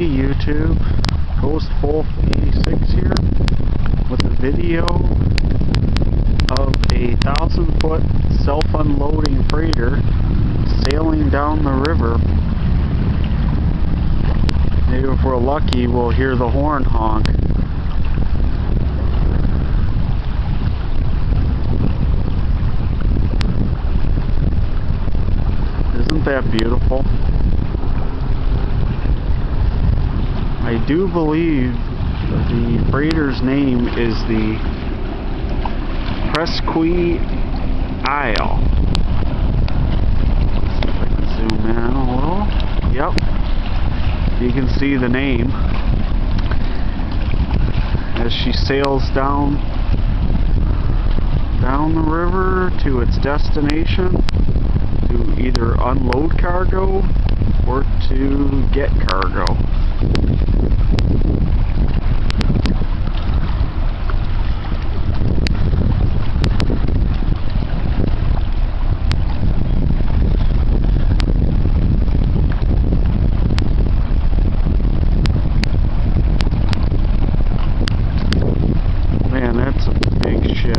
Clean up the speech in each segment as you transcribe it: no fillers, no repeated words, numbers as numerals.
YouTube, Ghost Wolf 86 here with a video of a 1,000-foot self-unloading freighter sailing down the river. Maybe if we're lucky we'll hear the horn honk. Isn't that beautiful? I do believe the freighter's name is the Presque Isle. See if I can zoom in a little. Yep, you can see the name as she sails down the river to its destination to either unload cargo or to get cargo. Man, that's a big ship.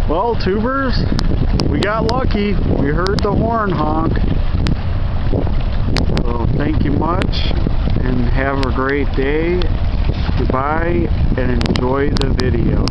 Well, tubers, we got lucky. We heard the horn honk. So thank you much and have a great day. Goodbye and enjoy the video.